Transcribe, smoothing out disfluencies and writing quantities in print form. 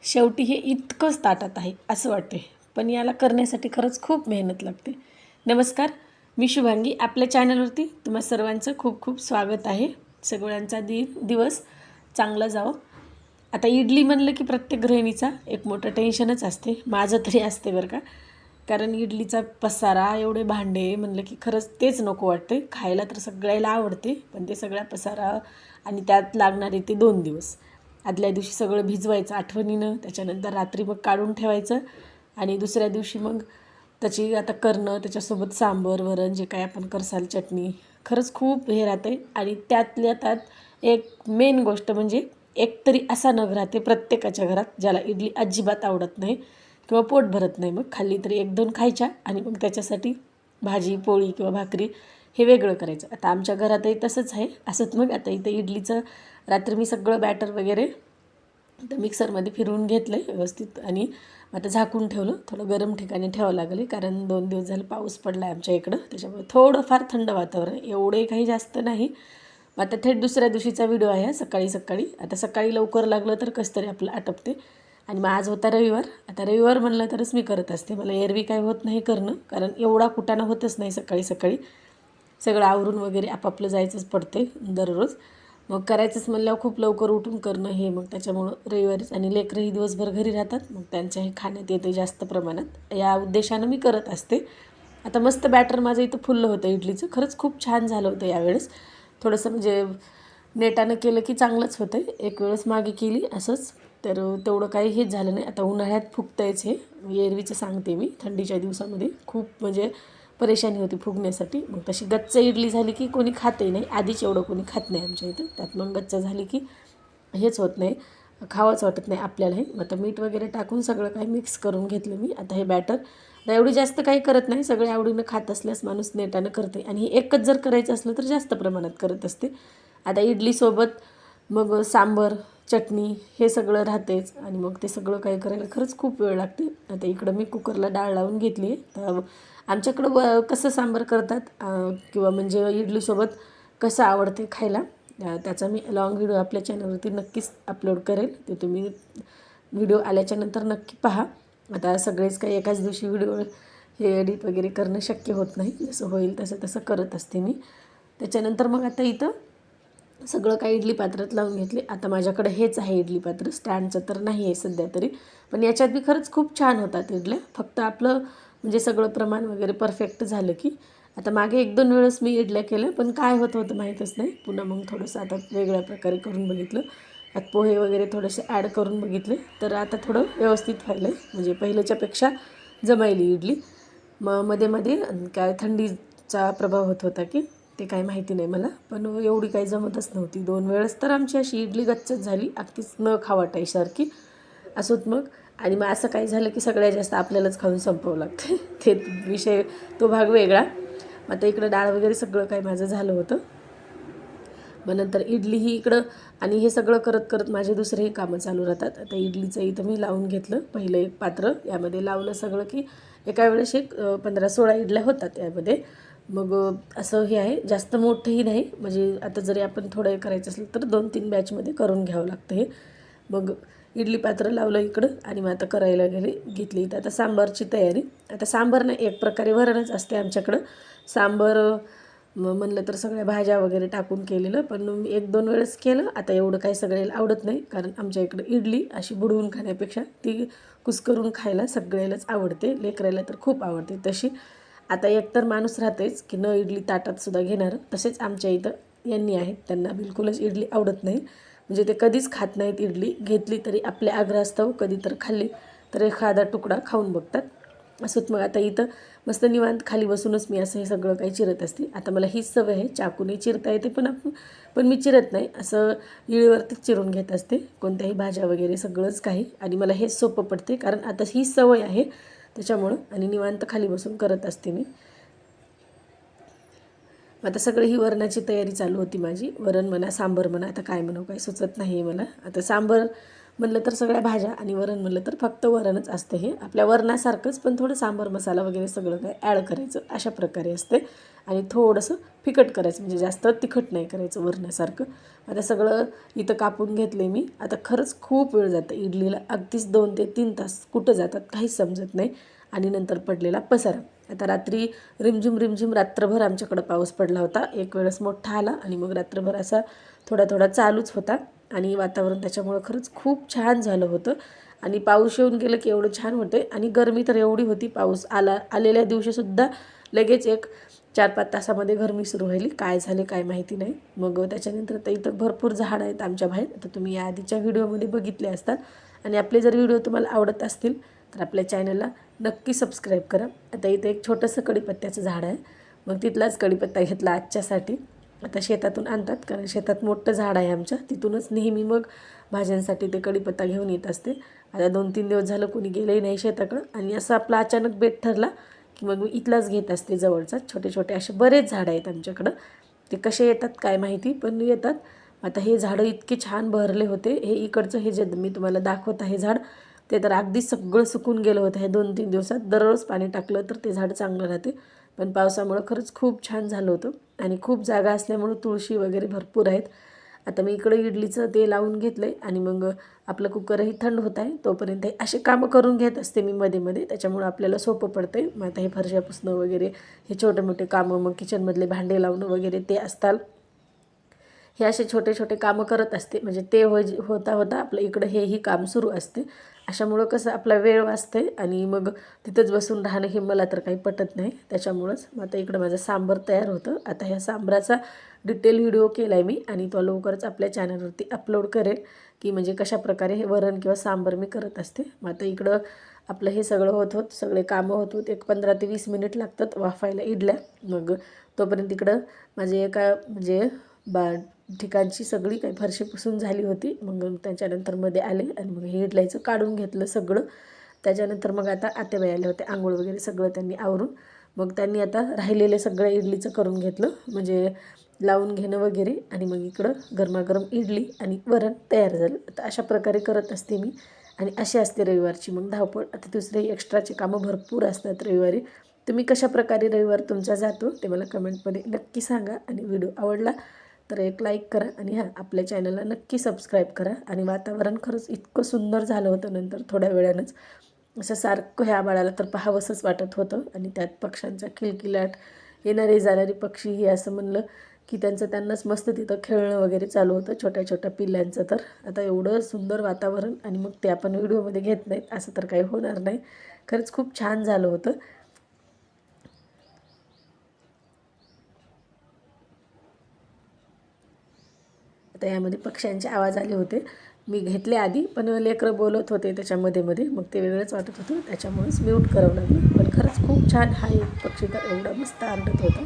शेवटी हे इतकंच ताटात आहे असं वाटते, पण याला करण्यासाठी खरंच खूप मेहनत लागते. नमस्कार, मी शुभांगी. आपल्या चॅनलवरती तुम्हा सर्वांचं खूप खूप स्वागत आहे. सगळ्यांचा दिवस चांगला जावो. आता इडली म्हणलं की प्रत्येक गृहिणीचा एक मोठं टेन्शनच असते. माझं तरी असते बरं का. कारण इडलीचा पसारा, एवढे भांडे म्हणलं की खरंच तेच नको वाटते. खायला तर सगळ्याला आवडते, पण ते सगळा पसारा आणि त्यात लागणारे ते 2 दिवस. आदल्या दिवशी सगळं भिजवायचं आठवणीनं, त्याच्यानंतर रात्री मग काढून ठेवायचं आणि दुसऱ्या दिवशी मग त्याची आता करणं, त्याच्यासोबत सांबर, वरण जे काही आपण करसाल, चटणी, खरंच खूप हे राहते. आणि त्यातल्या त्यात एक मेन गोष्ट म्हणजे एक तरी असा नग राहते प्रत्येकाच्या घरात ज्याला इडली अजिबात आवडत नाही किंवा पोट भरत नाही. मग खाल्ली तरी 1-2 खायच्या आणि मग त्याच्यासाठी भाजी, पोळी किंवा भाकरी हे वेगळं करायचं. आता आमच्या घरातही तसंच आहे. असंच मग आता इथं इडलीचं रात्री मी सगळं बॅटर वगैरे तर मिक्सरमध्ये फिरवून घेतलं आहे व्यवस्थित आणि आता झाकून ठेवलं. थोडं गरम ठिकाणी ठेवावं लागले कारण 2 दिवस झालं पाऊस पडला आहे आमच्या इकडं, त्याच्यामुळे थोडंफार थंड वातावरण आहे, एवढे काही जास्त नाही. मग आता थेट दुसऱ्या दिवशीचा व्हिडिओ आहे सकाळी सकाळी. आता सकाळी लवकर लागलं तर कसं तरी आपलं आटपते. आणि मग आज होता रविवार. आता रविवार म्हणलं तरच मी करत असते, मला एरवी काय होत नाही करणं, कारण एवढा कुटाणा होतच नाही सकाळी सकाळी. सगळं आवरून वगैरे आपापलं जायचंच पडते दररोज. मग करायचंच म्हणल्यावर खूप लवकर उठून करणं हे मग त्याच्यामुळं रविवारीच. आणि लेकरंही दिवसभर घरी राहतात, मग त्यांच्याही खाण्यात येते जास्त प्रमाणात, या उद्देशानं मी करत असते. आता मस्त बॅटर माझं इथं फुललं होतं इडलीचं, खरंच खूप छान झालं होतं यावेळेस. थोडंसं म्हणजे नेटानं केलं की चांगलंच होतं आहे. एक वेळेस मागे केली असंच, तर तेवढं काही हेच झालं नाही. आता उन्हाळ्यात फुगतंयच हे, एरवीचं सांगते मी. थंडीच्या दिवसामध्ये खूप म्हणजे परेशानी होती फुगण्यासाठी. मग तशी गच्च इडली झाली की कोणी खातही नाही, आधीच एवढं कोणी खात नाही आमच्या इथं. त्यात मग गच्च झाली की हेच होत नाही, खावंच वाटत नाही आपल्यालाही. आता मीठ वगैरे टाकून सगळं काही मिक्स करून घेतलं मी. आता हे बॅटर एवढी जास्त काही करत नाही, सगळे आवडीनं खात असल्यास माणूस नेटानं करते. आणि हे एकच जर करायचं असलं तर जास्त प्रमाणात करत असते. आता इडलीसोबत मग सांबर, चटणी हे सगळं राहतेच आणि मग ते सगळं काही करायला खरंच खूप वेळ लागते. आता इकडं मी कुकरला डाळ लावून घेतली आहे. तर आमच्याकडं कसं सांबार करतात किंवा म्हणजे इडलीसोबत कसं आवडते खायला, त्याचा मी लॉंग व्हिडिओ आपल्या चॅनलवरती नक्कीच अपलोड करेल. ते तुम्ही व्हिडिओ आल्याच्यानंतर नक्की पहा. आता सगळेच काही एकाच दिवशी व्हिडिओ हे एडिट वगैरे करणं शक्य होत नाही, जसं होईल तसं तसं करत असते मी. त्याच्यानंतर मग आता इथं सगळं काही इडली पात्रात लावून घेतले. आता माझ्याकडे हेच आहे इडली पात्र, स्टँडचं तर नाही आहे सध्या तरी, पण याच्यात बी खरंच खूप छान होतात इडल्या. फक्त आपलं म्हणजे सगळं प्रमाण वगैरे परफेक्ट झालं की. आता मागे 1-2 वेळेस मी इडल्या केल्या, पण काय होत होतं माहीतच नाही. पुन्हा मग थोडंसं आता वेगळ्या प्रकारे करून बघितलं. आता पोहे वगैरे थोडेसे ॲड करून बघितले, तर आता थोडं व्यवस्थित व्हायलं आहे, म्हणजे पहिल्याच्यापेक्षा जमायली इडली. मग मध्ये मध्ये काय थंडीचा प्रभाव होत होता की ते काही माहिती नाही मला, पण एवढी काही जमतच नव्हती. 2 वेळेस तर आमची अशी इडली गच्चच झाली, अगदीच न खावाटायसारखी असोत मग. आणि मग असं काही झालं की सगळ्यात जास्त आपल्यालाच खाऊन संपवावं लागते ते विषय, तो भाग वेगळा. आता इकडं डाळ वगैरे सगळं काही माझं झालं होतं. मग नंतर इडली ही इकडं आणि हे सगळं करत करत माझे दुसरेही कामं चालू राहतात. आता इडलीचं इथं मी लावून घेतलं पहिलं एक पात्र, यामध्ये लावलं सगळं की एका वेळेस एक 15-16 इडल्या होतात यामध्ये. मग असं हे आहे, जास्त मोठंही नाही, म्हणजे आता जरी आपण थोडं हे करायचं असेल तर 2-3 बॅचमध्ये करून घ्यावं लागतं हे. मग इडली पात्र लावलं इकडं आणि मग आता करायला घेतली. तर आता सांबारची तयारी. आता सांबार नाही, एक प्रकारे वरणच असते आमच्याकडं. सांबार म्हणलं तर सगळ्या भाज्या वगैरे टाकून केलेलं, पण मी 1-2 वेळेस केलं. आता एवढं काही सगळ्याला आवडत नाही, कारण आमच्या इकडं इडली अशी बुडवून खाण्यापेक्षा ती कुस्करून खायला सगळ्यालाच आवडते. लेकरायला तर खूप आवडते तशी. आता एकतर माणूस राहतेच की न इडली ताटातसुद्धा घेणार. तसेच आमच्या इथं यांनी आहेत, त्यांना बिलकुलच इडली आवडत नाही, म्हणजे ते कधीच खात नाहीत इडली. घेतली तरी आपल्या आग्रहास्तव कधी तर खाल्ली तर एखादा तुकडा खाऊन बघतात. असंच मग आता इथं मस्त निवांत खाली बसूनच मी असं हे सगळं काही चिरत असते. आता मला हीच सवय आहे, चाकूने चिरता येते पण मी चिरत नाही, असं इळीवरतीच चिरून घेत असते कोणत्याही भाज्या वगैरे सगळंच काही. आणि मला हेच सोपं पडते, कारण आता ही सवय आहे त्याच्यामुळं. आणि निवांत खाली बसून करत असते मी. आता सगळी ही वरणाची तयारी चालू होती माझी. वरण म्हणा, सांबर म्हणा, आता काय म्हणू काही सुचत नाही आहे मला. आता सांबर म्हणलं तर सगळ्या भाज्या आणि वरण म्हणलं तर फक्त वरणच असते. हे आपल्या वरणासारखंच पण थोडं सांबार मसाला वगैरे सगळं काय ॲड करायचं अशा प्रकारे असते. आणि थोडंसं फिकट करायचं, म्हणजे जास्त तिखट नाही करायचं वरणासारखं. आता सगळं इथं कापून घेतले मी. आता खरंच खूप वेळ जातं इडलीला, अगदीच 2 ते 3 तास कुठं जातात काहीच समजत नाही. आणि नंतर पडलेला पसारा. आता रात्री रिमझिम रात्रभर आमच्याकडं पाऊस पडला होता. एक वेळेस मोठा आला आणि मग रात्रभर असा थोडा थोडा चालूच होता. आणि वातावरण त्याच्यामुळं खरंच खूप छान झालं होतं. आणि पाऊस येऊन गेलं की एवढं छान होते. आणि गरमी तर एवढी होती, पाऊस आलेल्या दिवशीसुद्धा लगेच एक 4-5 तासामध्ये गरमी सुरू व्हायली. काय झाले काय माहिती नाही. मग त्याच्यानंतर तर इथं भरपूर झाडं आहेत आमच्या बाहेर. आता तुम्ही या आधीच्या व्हिडिओमध्ये बघितले असतात. आणि आपले जर व्हिडिओ तुम्हाला आवडत असतील तर आपल्या चॅनलला नक्की सबस्क्राईब करा. आता इथं एक छोटंसं कढीपत्त्याचं झाड आहे. मग तिथलाच कढीपत्ता घेतला आजच्यासाठी. आता शेतातून आणतात, कारण शेतात मोठं झाड आहे आमच्या, तिथूनच नेहमी मग भाज्यांसाठी ते कढीपत्ता घेऊन येत असते. आता 2-3 दिवस झालं कोणी गेलंही नाही शेताकडं. आणि असं आपला अचानक बेट ठरला की मग मी इथलाच घेत असते जवळचा. छोटे छोटे असे बरेच झाडं आहेत आमच्याकडं. ते कसे येतात काय माहिती, पण येतात. आता हे झाडं इतके छान बहरले होते. हे इकडचं हे जे मी तुम्हाला दाखवत आहे झाड, ते तर अगदी सगळं सुकून गेलं होतं. हे 2-3 दिवसात दररोज पाणी टाकलं तर ते झाड चांगलं राहते. पण पावसामुळं खरंच खूप छान झालं होतं. आणि खूप जागा असल्यामुळं तुळशी वगैरे भरपूर आहेत. आता मी इकडं इडलीचं ते लावून घेतलं आहे. आणि मग आपलं कुकरही थंड होत आहे, तोपर्यंत असे कामं करून घेत असते मी मध्ये मध्ये. त्याच्यामुळं आपल्याला सोपं पडतं आहे. मग आता हे फरशा पुसणं वगैरे हे छोटे मोठे कामं, मग किचनमधले भांडे लावणं वगैरे ते असतात. हे असे छोटे छोटे कामं करत असते. म्हणजे ते होता होता आपलं इकडं हेही काम सुरू असते. अशामुळं कसं आपला वेळ वाचते. आणि मग तिथंच बसून राहणं हे मला तर काही पटत नाही. त्याच्यामुळंच मग आता इकडं माझं सांबार तयार होतं. आता ह्या सांबाराचा डिटेल व्हिडिओ केला आहे मी, आणि तो लवकरच आपल्या चॅनलवरती अपलोड करेल, की म्हणजे कशाप्रकारे हे वरण किंवा सांबार मी करत असते. मग आता इकडं आपलं हे सगळं होत सगळे कामं होत एक 15 ते 20 मिनिट लागतात वाफायला इडल्या. मग तोपर्यंत इकडं माझे एका म्हणजे ठिकाणची सगळी काही फरशी पुसून झाली होती. मग त्याच्यानंतर मध्ये आले आणि मग हे इडल्याचं काढून घेतलं सगळं. त्याच्यानंतर मग आता आत्याबाई आले होते, आंघोळ वगैरे सगळं त्यांनी आवरून. मग त्यांनी आता राहिलेले सगळं इडलीचं करून घेतलं, म्हणजे लावून घेणं वगैरे. आणि मग इकडं गरमागरम इडली आणि वरण तयार झालं. आता अशा प्रकारे करत असते मी. आणि अशी असते रविवारची मग धावपळ. आता दुसरे एक्स्ट्राचे कामं भरपूर असतात रविवारी. तुम्ही कशाप्रकारे रविवार तुमचा जातो ते मला कमेंटमध्ये नक्की सांगा. आणि व्हिडिओ आवडला तर एक लाईक करा. आणि हां, आपल्या चॅनलला नक्की सबस्क्राईब करा. आणि वातावरण खरंच इतकं सुंदर झालं होतं नंतर थोड्या वेळानंच. असं सारखं ह्या आभाळाला तर पाहावंसंच वाटत होतं. आणि त्यात पक्ष्यांचा किलकिलाट, येणारे जाणारे पक्षी, हे असं म्हणलं की त्यांनाच मस्त तिथं खेळणं वगैरे चालू होतं छोट्या छोट्या पिल्लांचं. तर आता एवढं सुंदर वातावरण, आणि मग ते आपण व्हिडिओमध्ये घेत नाहीत असं तर काही होणार नाही. खरंच खूप छान झालं होतं. आता यामध्ये पक्ष्यांचे आवाज आले होते. मी घेतले आधी, पण लेकरं बोलत होते त्याच्यामध्ये मध्ये, मग ते वेगळंच वाटत होतं. त्याच्यामुळेच म्यूट करावं लागलं. पण खरंच खूप छान हा एक पक्षी तर एवढा मस्त आरडत होता.